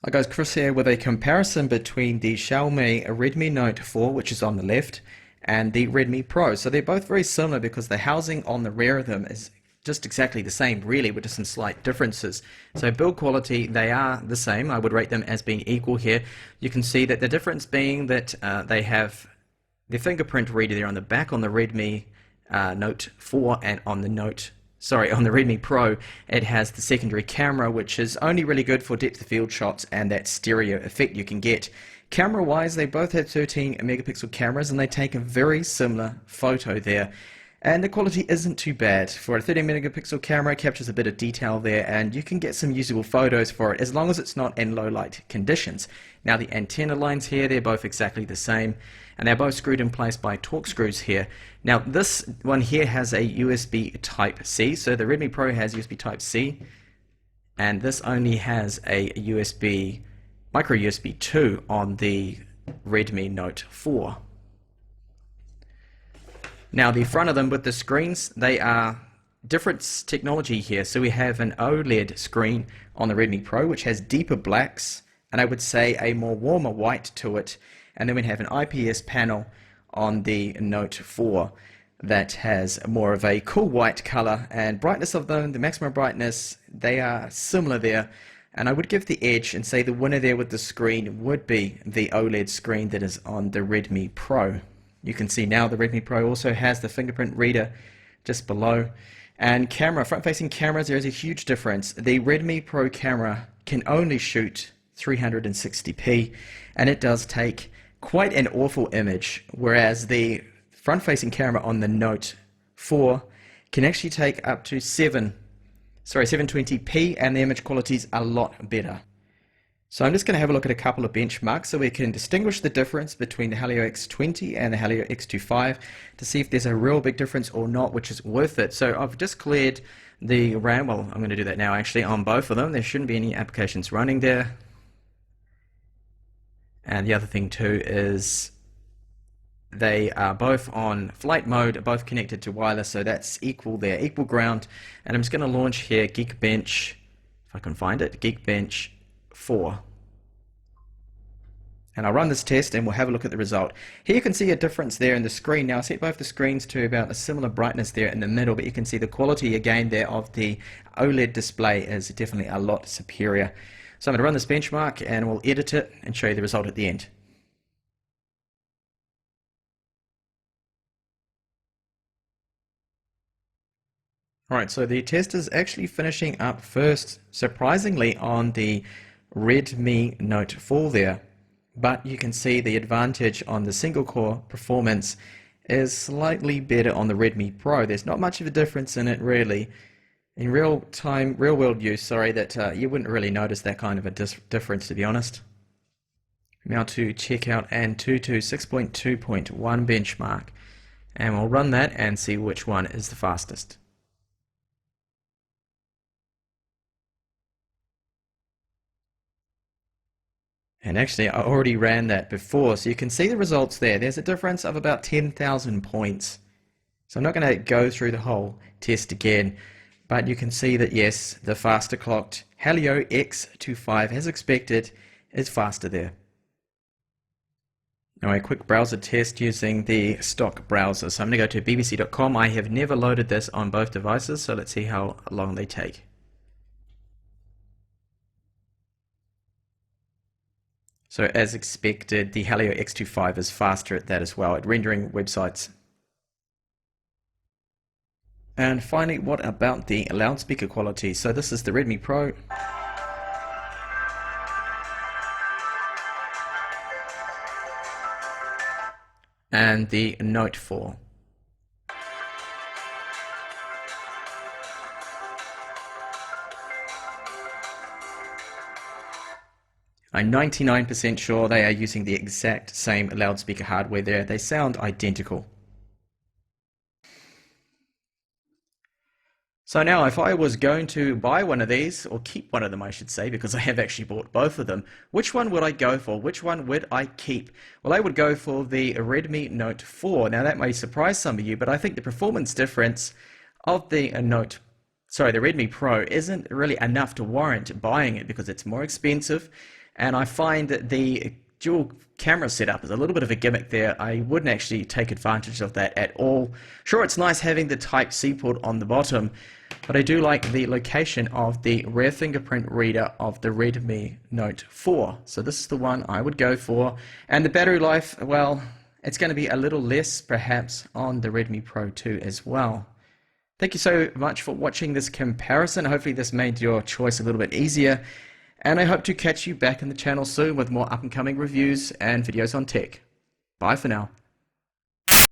Hi guys, Chris here with a comparison between the Xiaomi Redmi Note 4, which is on the left, and the Redmi Pro. So they're both very similar because the housing on the rear of them is just exactly the same, really, with just some slight differences. So build quality, they are the same. I would rate them as being equal here. You can see that the difference being that they have the fingerprint reader there on the back on the Redmi Note 4, and on the on the Redmi Pro, it has the secondary camera, which is only really good for depth of field shots and that stereo effect you can get. Camera wise, they both have 13 megapixel cameras and they take a very similar photo there. And the quality isn't too bad. For a 13 megapixel camera, it captures a bit of detail there and you can get some usable photos for it as long as it's not in low light conditions. Now the antenna lines here, they're both exactly the same and they're both screwed in place by Torx screws here. Now this one here has a USB Type-C, so the Redmi Pro has USB Type-C and this only has a micro USB 2 on the Redmi Note 4. Now the front of them with the screens, they are different technology here. So we have an OLED screen on the Redmi Pro which has deeper blacks and I would say a more warmer white to it, and then we have an IPS panel on the Note 4 that has more of a cool white color, and brightness of them, the maximum brightness, they are similar there, and I would give the edge and say the winner there with the screen would be the OLED screen that is on the Redmi Pro. You can see now the Redmi Pro also has the fingerprint reader just below. And camera, front-facing cameras, there is a huge difference. The Redmi Pro camera can only shoot 360p, and it does take quite an awful image, whereas the front-facing camera on the Note 4 can actually take up to 720p, and the image quality is a lot better. So I'm just going to have a look at a couple of benchmarks so we can distinguish the difference between the Helio X20 and the Helio X25 to see if there's a real big difference or not, which is worth it. So I've just cleared the RAM, well I'm going to do that now actually, on both of them. There shouldn't be any applications running there. And the other thing too is they are both on flight mode, both connected to wireless, so that's equal there, equal ground. And I'm just going to launch here Geekbench, if I can find it, Geekbench 4. And I'll run this test and we'll have a look at the result. Here you can see a difference there in the screen. Now I set both the screens to about a similar brightness there in the middle, but you can see the quality again there of the OLED display is definitely a lot superior. So I'm going to run this benchmark and we'll edit it and show you the result at the end. Alright, so the test is actually finishing up first, surprisingly, on the Redmi Note 4 there. But you can see the advantage on the single core performance is slightly better on the Redmi Pro. There's not much of a difference in it really. In real world use, that you wouldn't really notice that kind of a difference, to be honest. Now to check out Antutu 6.2.1 benchmark, and we'll run that and see which one is the fastest. And actually I already ran that before, so you can see the results there. There's a difference of about 10,000 points. So I'm not going to go through the whole test again, but you can see that yes, the faster clocked Helio X25, as expected, is faster there. Now a quick browser test using the stock browser. So I'm going to go to bbc.com. I have never loaded this on both devices, so let's see how long they take. So as expected, the Helio X25 is faster at that as well, at rendering websites. And finally, what about the loudspeaker quality? So this is the Redmi Pro. And the Note 4. I'm 99% sure they are using the exact same loudspeaker hardware there. They sound identical. So now if I was going to buy one of these, or keep one of them I should say, because I have actually bought both of them, which one would I go for? Which one would I keep? Well, I would go for the Redmi Note 4. Now that may surprise some of you, but I think the performance difference of the Redmi Pro isn't really enough to warrant buying it because it's more expensive. And I find that the dual camera setup is a little bit of a gimmick there. I wouldn't actually take advantage of that at all. Sure, it's nice having the Type-C port on the bottom, but I do like the location of the rear fingerprint reader of the Redmi Note 4. So this is the one I would go for. And the battery life, well, it's going to be a little less perhaps on the Redmi Pro 2 as well. Thank you so much for watching this comparison. Hopefully this made your choice a little bit easier. And I hope to catch you back in the channel soon with more up and coming reviews and videos on tech. Bye for now.